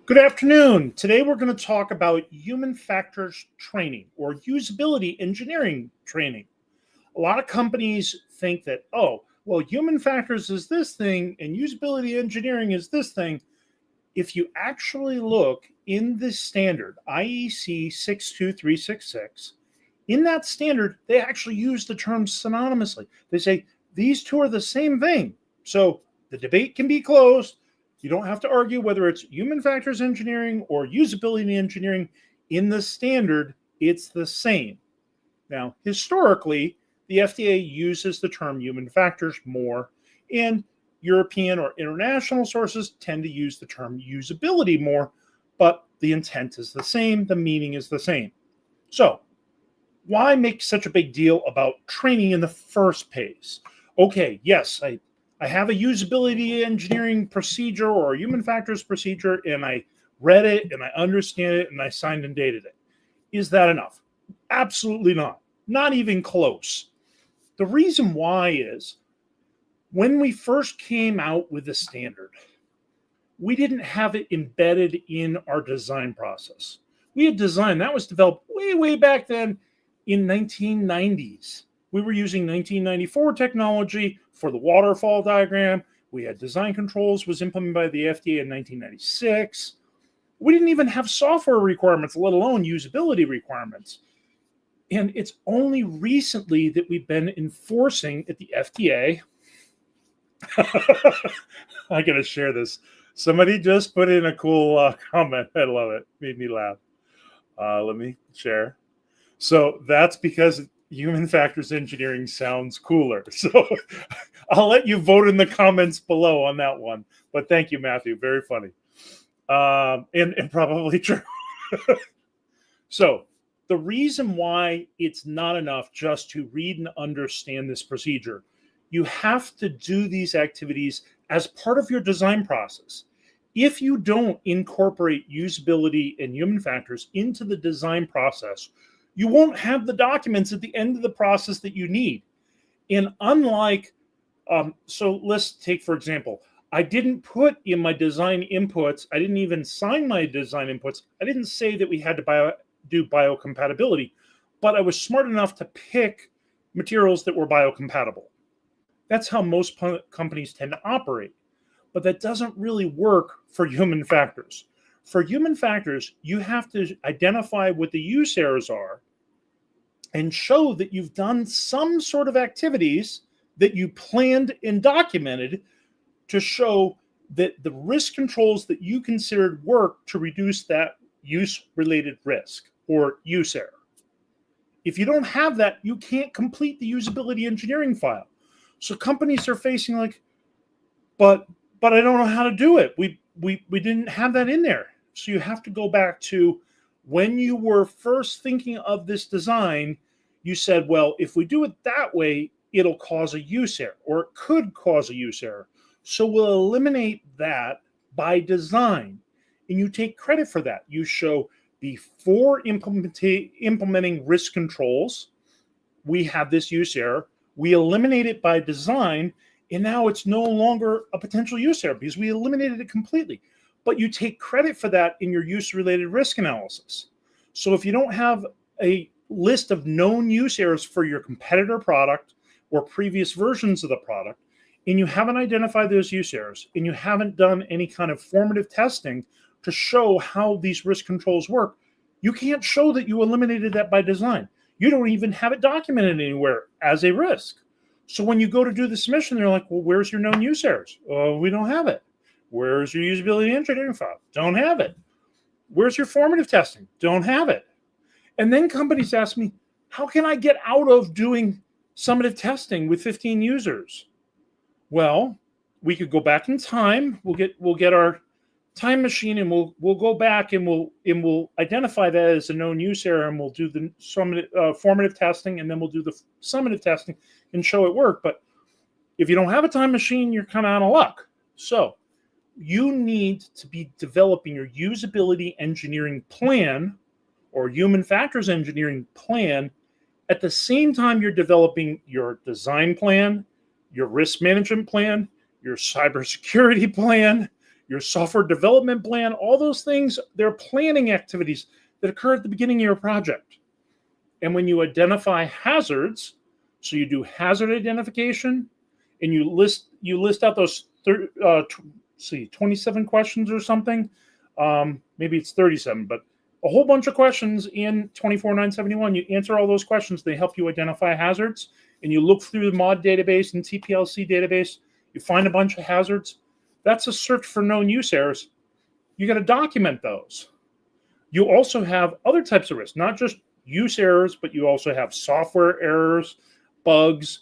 Good afternoon. Today we're going to talk about human factors training or usability engineering training. A lot of companies think that, oh, well, human factors is this thing and usability engineering is this thing. If you actually look in the standard, IEC 62366, in that standard, they actually use the terms synonymously. They say these two are the same thing. So the debate can be closed. You don't have to argue whether it's human factors engineering or usability engineering. In the standard, it's the same. Now, historically, the FDA uses the term human factors more, and European or international sources tend to use the term usability more, but the intent is the same, the meaning is the same. So, why make such a big deal about training in the first place? Okay, yes, I have a usability engineering procedure or a human factors procedure, and I read it and I understand it and I signed and dated it. Is that enough? Absolutely not. Not even close. The reason why is when we first came out with the standard, we didn't have it embedded in our design process. We had design that was developed way back then in 1990s. We were using 1994 technology for the waterfall diagram. We had design controls was implemented by the FDA in 1996. We didn't even have software requirements, let alone usability requirements. And it's only recently that we've been enforcing at the FDA. I gotta share this. Somebody just put in a cool comment. I love it. Made me laugh. Let me share. So that's because human factors engineering sounds cooler. So I'll let you vote in the comments below on that one. But thank you, Matthew. Very funny. And probably true. So the reason why it's not enough just to read and understand this procedure, you have to do these activities as part of your design process. If you don't incorporate usability and human factors into the design process, you won't have the documents at the end of the process that you need. And unlike, so let's take, for example, I didn't put in my design inputs, I didn't even sign my design inputs. I didn't say that we had to do biocompatibility, but I was smart enough to pick materials that were biocompatible. That's how most companies tend to operate. But that doesn't really work for human factors. For human factors, you have to identify what the use errors are and show that you've done some sort of activities that you planned and documented to show that the risk controls that you considered work to reduce that use-related risk or use error. If you don't have that, you can't complete the usability engineering file. So companies are facing like, but I don't know how to do it. We didn't have that in there. So you have to go back to when you were first thinking of this design, you said, well, if we do it that way, it'll cause a use error, or it could cause a use error. So we'll eliminate that by design. And you take credit for that. You show before implementing risk controls, we have this use error. We eliminate it by design, and now it's no longer a potential use error because we eliminated it completely. But you take credit for that in your use-related risk analysis. So if you don't have a list of known use errors for your competitor product or previous versions of the product, and you haven't identified those use errors, and you haven't done any kind of formative testing to show how these risk controls work, you can't show that you eliminated that by design. You don't even have it documented anywhere as a risk. So when you go to do the submission, they're like, well, where's your known use errors? Oh, we don't have it. Where's your usability engineering file? Don't have it. Where's your formative testing? Don't have it. And then companies ask me, how can I get out of doing summative testing with 15 users? Well, we could go back in time. We'll get our time machine, and we'll go back and we'll identify that as a known use error, and we'll do the formative testing, and then we'll do the summative testing and show it work. But if you don't have a time machine, you're kind of out of luck. So you need to be developing your usability engineering plan or human factors engineering plan at the same time you're developing your design plan, your risk management plan, your cybersecurity plan, your software development plan, all those things, they're planning activities that occur at the beginning of your project. And when you identify hazards, so you do hazard identification, and you list out those 27 questions or something. Maybe it's 37, but a whole bunch of questions in 24971. You answer all those questions. They help you identify hazards, and you look through the mod database and TPLC database. You find a bunch of hazards. That's a search for known use errors. You got to document those. You also have other types of risks, not just use errors, but you also have software errors, bugs.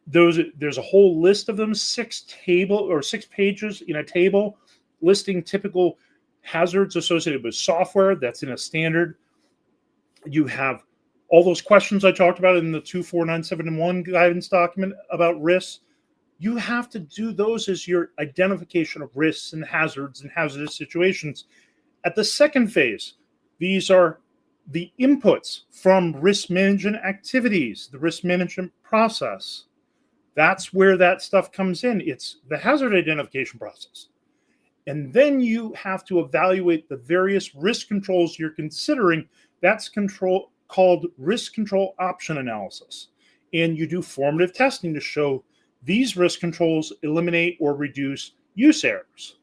There's a whole list of them, 6 pages in a table listing typical hazards associated with software. That's in a standard. You have all those questions I talked about in the 24971 guidance document about risks. You have to do those as your identification of risks and hazards and hazardous situations. At the second phase, these are the inputs from risk management activities, the risk management process. That's where that stuff comes in. It's the hazard identification process. And then you have to evaluate the various risk controls you're considering. That's called risk control option analysis. And you do formative testing to show these risk controls eliminate or reduce use errors.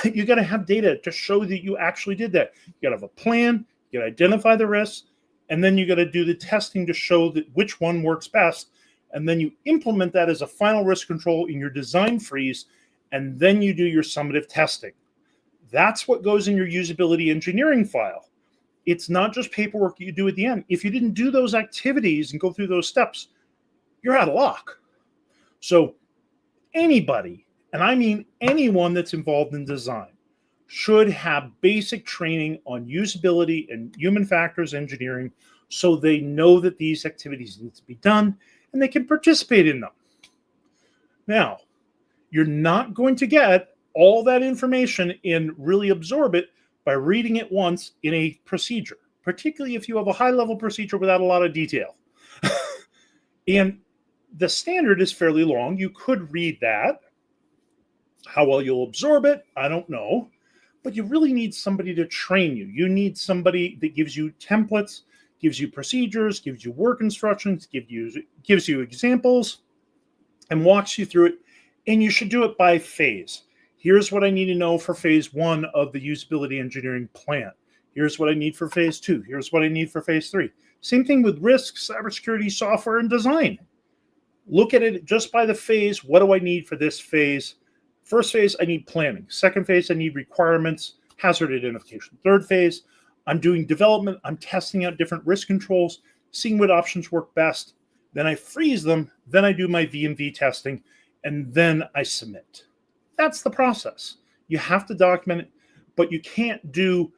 You got to have data to show that you actually did that. You got to have a plan, you got to identify the risks, and then you got to do the testing to show that which one works best. And then you implement that as a final risk control in your design freeze, and then you do your summative testing. That's what goes in your usability engineering file. It's not just paperwork you do at the end. If you didn't do those activities and go through those steps, you're out of luck. So anybody, and I mean anyone that's involved in design, should have basic training on usability and human factors engineering so they know that these activities need to be done and they can participate in them. Now, you're not going to get all that information and really absorb it by reading it once in a procedure, particularly if you have a high-level procedure without a lot of detail. And the standard is fairly long. You could read that. How well you'll absorb it, I don't know. But you really need somebody to train you. You need somebody that gives you templates, gives you procedures, gives you work instructions, gives you examples, and walks you through it. And you should do it by phase. Here's what I need to know for phase 1 of the usability engineering plan. Here's what I need for phase 2. Here's what I need for phase 3. Same thing with risk, cybersecurity, software, and design. Look at it just by the phase. What do I need for this phase? First phase, I need planning. Second phase, I need requirements, hazard identification. Third phase, I'm doing development. I'm testing out different risk controls, seeing what options work best. Then I freeze them. Then I do my V&V testing, and then I submit. That's the process. You have to document it, but you can't do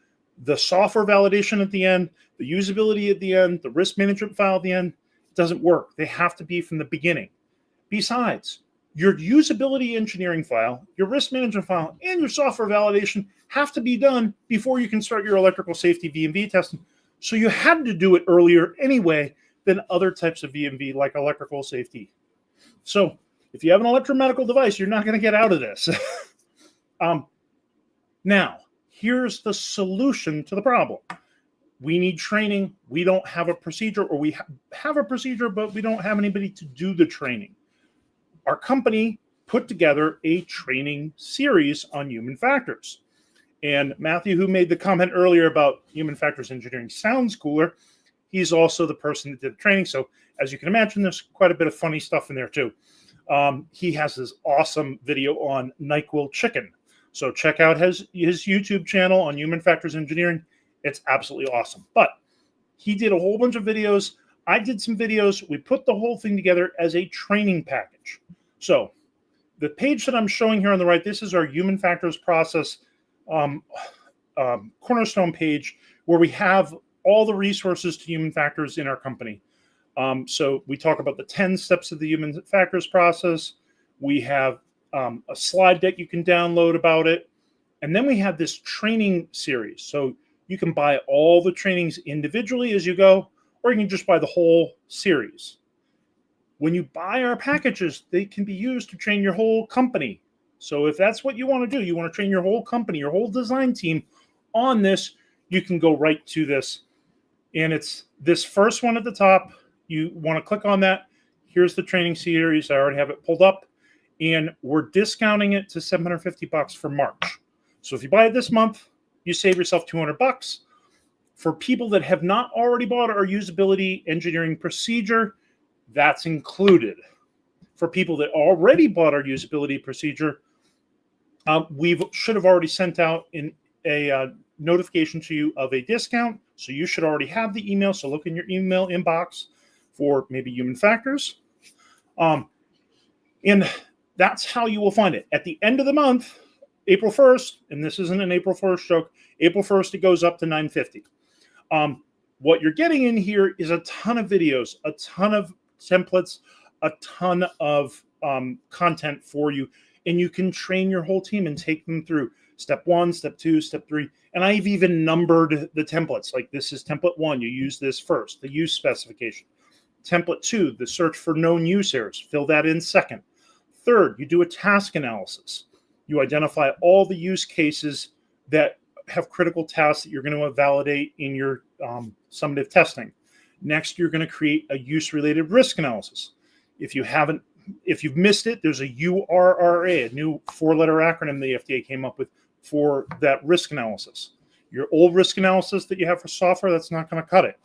the software validation at the end, the usability at the end, the risk management file at the end. It doesn't work. They have to be from the beginning. Besides, your usability engineering file, your risk management file, and your software validation have to be done before you can start your electrical safety V&V testing. So you had to do it earlier anyway than other types of V&V like electrical safety. So if you have an electromedical device, you're not going to get out of this. Now, here's the solution to the problem. We need training. We don't have a procedure, or we have a procedure, but we don't have anybody to do the training. Our company put together a training series on human factors. And Matthew, who made the comment earlier about human factors engineering sounds cooler, he's also the person that did the training. So as you can imagine, there's quite a bit of funny stuff in there too. He has this awesome video on NyQuil chicken. So check out his YouTube channel on human factors engineering. It's absolutely awesome. But he did a whole bunch of videos. I did some videos. We put the whole thing together as a training package. So the page that I'm showing here on the right, this is our human factors process cornerstone page where we have all the resources to human factors in our company. So we talk about the 10 steps of the human factors process. We have a slide deck you can download about it. And then we have this training series. So you can buy all the trainings individually as you go, or you can just buy the whole series. When you buy our packages, they can be used to train your whole company. So if that's what you want to do, you want to train your whole company, your whole design team on this, you can go right to this. And it's this first one at the top. You want to click on that. Here's the training series. I already have it pulled up. And we're discounting it to $750 for March. So if you buy it this month, you save yourself $200. For people that have not already bought our usability engineering procedure, that's included. For people that already bought our usability procedure, we should have already sent out a notification to you of a discount. So you should already have the email. So look in your email inbox for maybe human factors. And that's how you will find it. At the end of the month, April 1st, and this isn't an April 1st joke, April 1st, it goes up to $950. What you're getting in here is a ton of videos, a ton of templates, a ton of content for you. And you can train your whole team and take them through step 1, step 2, step 3. And I've even numbered the templates. Like this is template 1. You use this first, the use specification. Template 2, the search for known use errors. Fill that in second. Third, you do a task analysis. You identify all the use cases that have critical tasks that you're going to validate in your summative testing. Next, you're going to create a use-related risk analysis. If you've missed it, there's a URRA, a new 4-letter acronym the FDA came up with for that risk analysis. Your old risk analysis that you have for software, that's not going to cut it.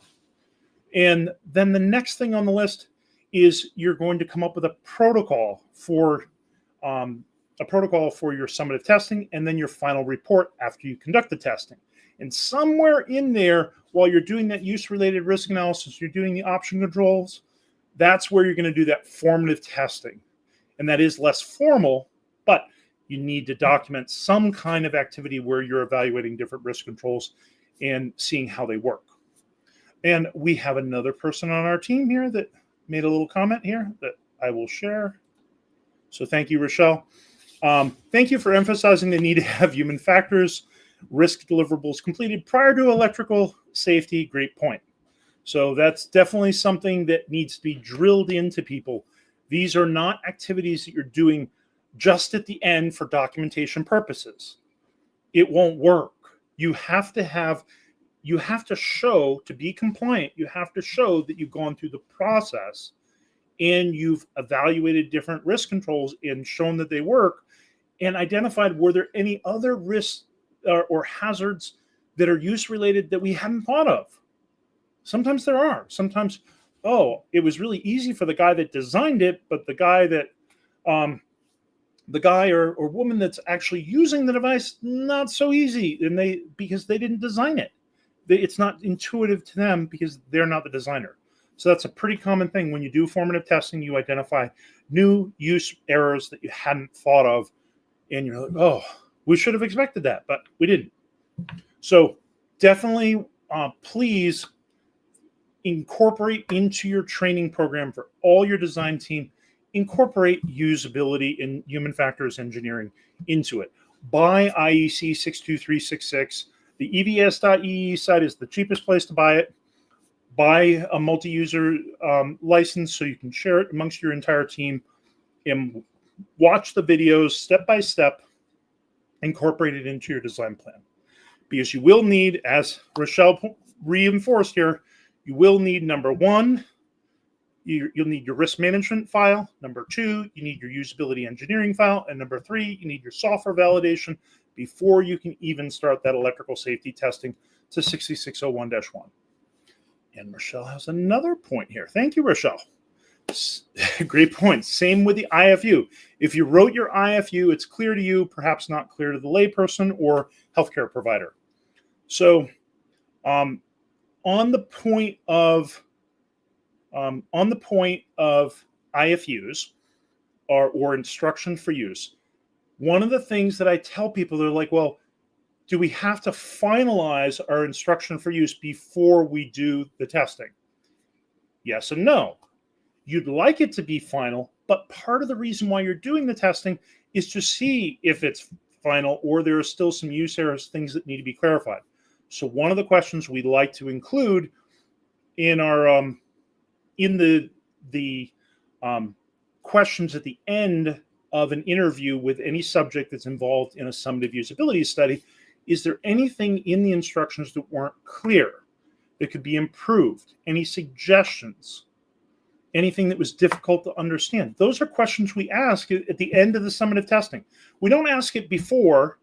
And then the next thing on the list is you're going to come up with a protocol for your summative testing and then your final report after you conduct the testing. And somewhere in there, while you're doing that use-related risk analysis, you're doing the option controls, that's where you're going to do that formative testing. And that is less formal, but you need to document some kind of activity where you're evaluating different risk controls and seeing how they work. And we have another person on our team here that made a little comment here that I will share. So thank you, Rochelle. Thank you for emphasizing the need to have human factors, risk deliverables completed prior to electrical safety. Great point. So that's definitely something that needs to be drilled into people. These are not activities that you're doing just at the end for documentation purposes. It won't work. You have to show, to be compliant, you have to show that you've gone through the process and you've evaluated different risk controls and shown that they work and identified were there any other risks or hazards that are use related that we hadn't thought of. Sometimes there are. Sometimes, it was really easy for the guy that designed it, but the guy or woman that's actually using the device, not so easy, and because they didn't design it. It's not intuitive to them because they're not the designer. So that's a pretty common thing. When you do formative testing, you identify new use errors that you hadn't thought of, and you're like, we should have expected that, but we didn't. So definitely, please incorporate into your training program for all your design team, incorporate usability and human factors engineering into it. Buy IEC 62366. The EVS.EE site is the cheapest place to buy it. Buy a multi-user license so you can share it amongst your entire team and watch the videos step by step, incorporate it into your design plan. Because you will need, as Rochelle reinforced here, you will need, number 1, you'll need your risk management file. Number 2, you need your usability engineering file. And number 3, you need your software validation before you can even start that electrical safety testing to 6601-1. And Rochelle has another point here. Thank you, Rochelle. Great point. Same with the IFU. If you wrote your IFU, it's clear to you, perhaps not clear to the layperson or healthcare provider. So on the point of IFUs or instruction for use, one of the things that I tell people, they're like, well, do we have to finalize our instruction for use before we do the testing? Yes and no. You'd like it to be final, but part of the reason why you're doing the testing is to see if it's final or there are still some use errors, things that need to be clarified. So one of the questions we like to include in our questions at the end of an interview with any subject that's involved in a summative usability study, is there anything in the instructions that weren't clear, that could be improved? Any suggestions? Anything that was difficult to understand? Those are questions we ask at the end of the summative testing. We don't ask it before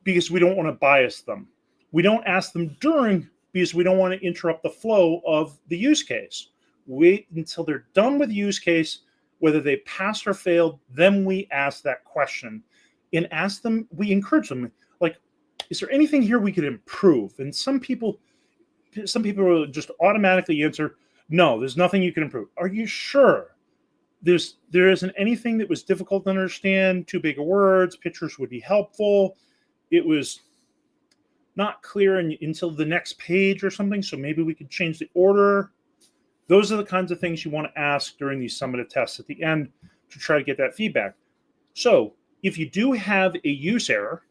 because we don't want to bias them. We don't ask them during because we don't want to interrupt the flow of the use case. Wait until they're done with the use case, whether they passed or failed, then we ask that question and ask them, we encourage them, like, is there anything here we could improve? And some people will just automatically answer, no, there's nothing you can improve. Are you sure? There isn't anything that was difficult to understand, too big of words, pictures would be helpful. It was not clear until the next page or something, so maybe we could change the order. Those are the kinds of things you want to ask during these summative tests at the end to try to get that feedback. So if you do have a use error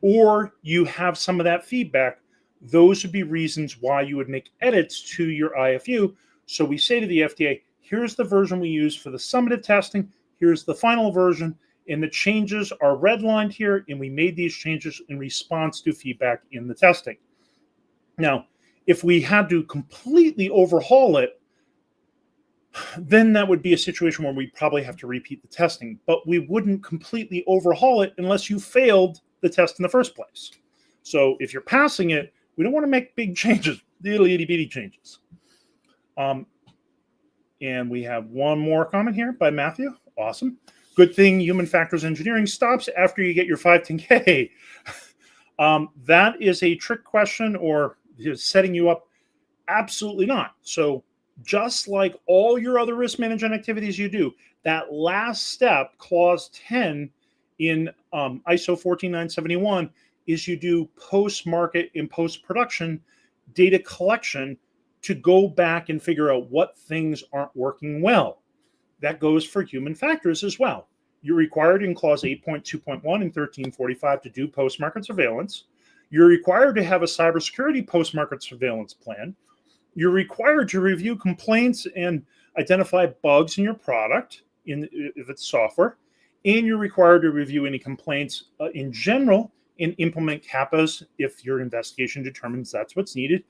or you have some of that feedback, those would be reasons why you would make edits to your IFU. So we say to the FDA, here's the version we use for the summative testing, here's the final version, and the changes are redlined here, and we made these changes in response to feedback in the testing. Now, if we had to completely overhaul it, then that would be a situation where we probably have to repeat the testing, but we wouldn't completely overhaul it unless you failed the test in the first place. So if you're passing it, we don't want to make big changes, little itty bitty changes. And we have one more comment here by Matthew. Awesome. Good thing human factors engineering stops after you get your 510K. That is a trick question, or is setting you up? Absolutely not. So just like all your other risk management activities you do, that last step, clause 10 in ISO 14971, is you do post-market and post-production data collection to go back and figure out what things aren't working well. That goes for human factors as well. You're required in clause 8.2.1 and 1345 to do post-market surveillance. You're required to have a cybersecurity post-market surveillance plan. You're required to review complaints and identify bugs in your product, if it's software. And you're required to review any complaints in general and implement CAPAs if your investigation determines that's what's needed.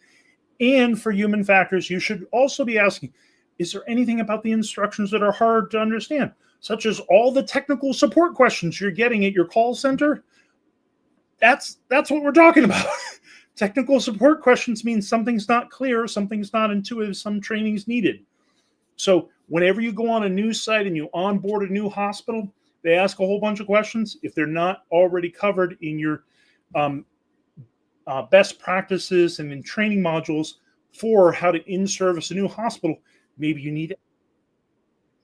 And for human factors, you should also be asking, is there anything about the instructions that are hard to understand, such as all the technical support questions you're getting at your call center? That's what we're talking about. Technical support questions mean something's not clear, something's not intuitive, some training's needed. So whenever you go on a new site and you onboard a new hospital, they ask a whole bunch of questions. If they're not already covered in your best practices and in training modules for how to in-service a new hospital, maybe you need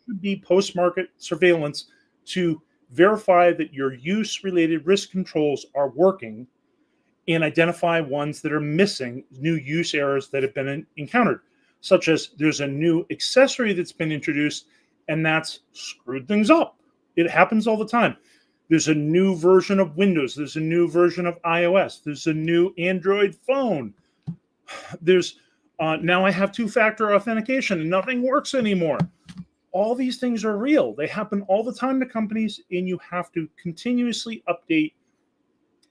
to be post-market surveillance to verify that your use-related risk controls are working and identify ones that are missing, new use errors that have been encountered, such as there's a new accessory that's been introduced and that's screwed things up. It happens all the time. There's a new version of Windows. There's a new version of iOS. There's a new Android phone. There's now I have two-factor authentication and nothing works anymore. All these things are real. They happen all the time to companies, and you have to continuously update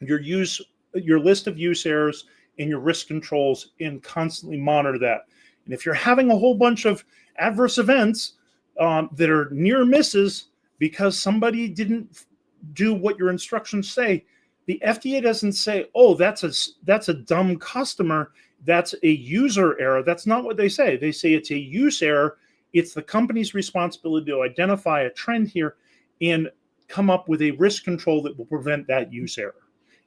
your list of use errors and your risk controls and constantly monitor that. And if you're having a whole bunch of adverse events that are near misses because somebody didn't do what your instructions say, the FDA doesn't say, oh, that's a dumb customer, that's a user error. That's not what they say. They say it's a use error. It's the company's responsibility to identify a trend here and come up with a risk control that will prevent that use error.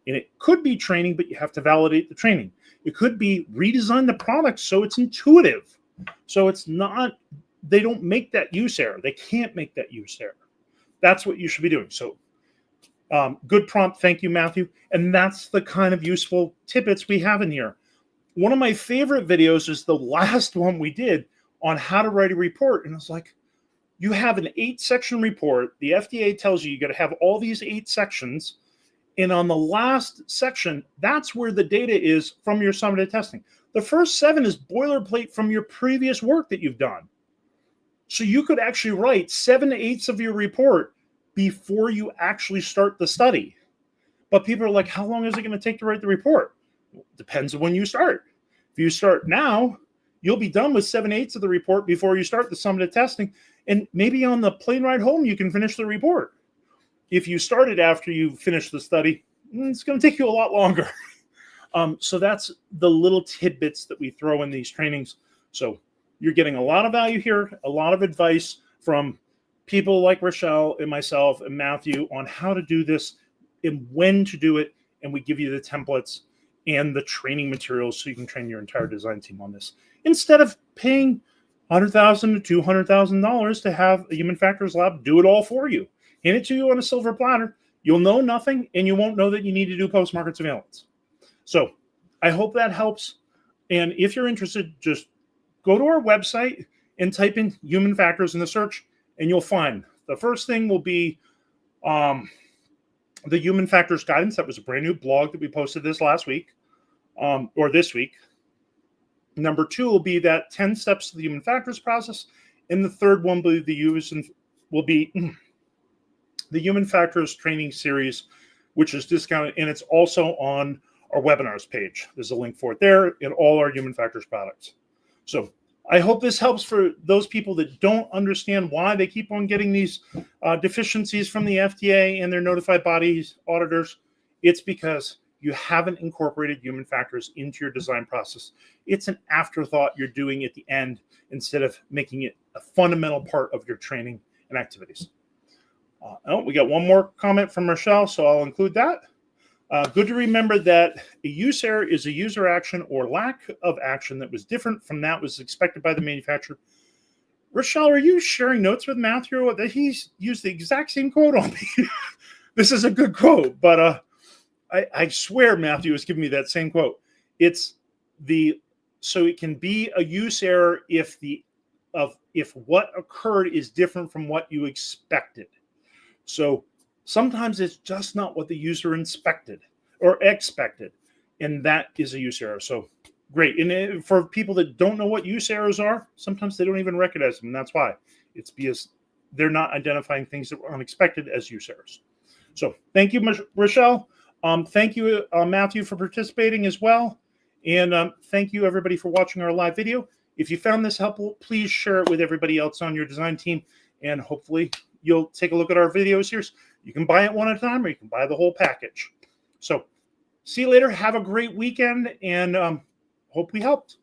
And it could be training, but you have to validate the training. It could be redesign the product so it's intuitive. So it's not, they don't make that use error. They can't make that use error. That's what you should be doing. So good prompt. Thank you, Matthew. And that's the kind of useful tidbits we have in here. One of my favorite videos is the last one we did on how to write a report. And it's like, you have an 8-section report. The FDA tells you got to have all these 8 sections. And on the last section, that's where the data is from your summative testing. The first 7 is boilerplate from your previous work that you've done. So you could actually write 7/8 of your report before you actually start the study. But people are like, how long is it going to take to write the report? Depends on when you start. If you start now, you'll be done with 7/8 of the report before you start the summative testing. And maybe on the plane ride home, you can finish the report. If you started after you finish the study, it's going to take you a lot longer. So that's the little tidbits that we throw in these trainings. So you're getting a lot of value here, a lot of advice from people like Rochelle and myself and Matthew on how to do this and when to do it. And we give you the templates and the training materials so you can train your entire design team on this. Instead of paying $100,000 to $200,000 to have a human factors lab do it all for you. Hand it to you on a silver platter. You'll know nothing, and you won't know that you need to do post-market surveillance. So I hope that helps. And if you're interested, just go to our website and type in human factors in the search, and you'll find the first thing will be the human factors guidance. That was a brand new blog that we posted this last week or this week. Number 2 will be that 10 steps to the human factors process. And the third one will be the human factors training series, which is discounted. And it's also on our webinars page. There's a link for it there in all our human factors products. So I hope this helps for those people that don't understand why they keep on getting these deficiencies from the FDA and their notified bodies auditors. It's because you haven't incorporated human factors into your design process. It's an afterthought you're doing at the end instead of making it a fundamental part of your training and activities. We got one more comment from Rochelle, so I'll include that. Good to remember that a use error is a user action or lack of action that was different from that was expected by the manufacturer. Rochelle, are you sharing notes with Matthew that he's used the exact same quote on me? This is a good quote, but I swear Matthew has given me that same quote. So it can be a use error if what occurred is different from what you expected. So sometimes it's just not what the user expected, and that is a use error. So great. And for people that don't know what use errors are, sometimes they don't even recognize them, and that's why. It's because they're not identifying things that were unexpected as use errors. So thank you, Rochelle. Thank you, Matthew, for participating as well. And thank you, everybody, for watching our live video. If you found this helpful, please share it with everybody else on your design team, and hopefully you'll take a look at our videos here. You can buy it one at a time, or you can buy the whole package. So see you later. Have a great weekend, and hope we helped.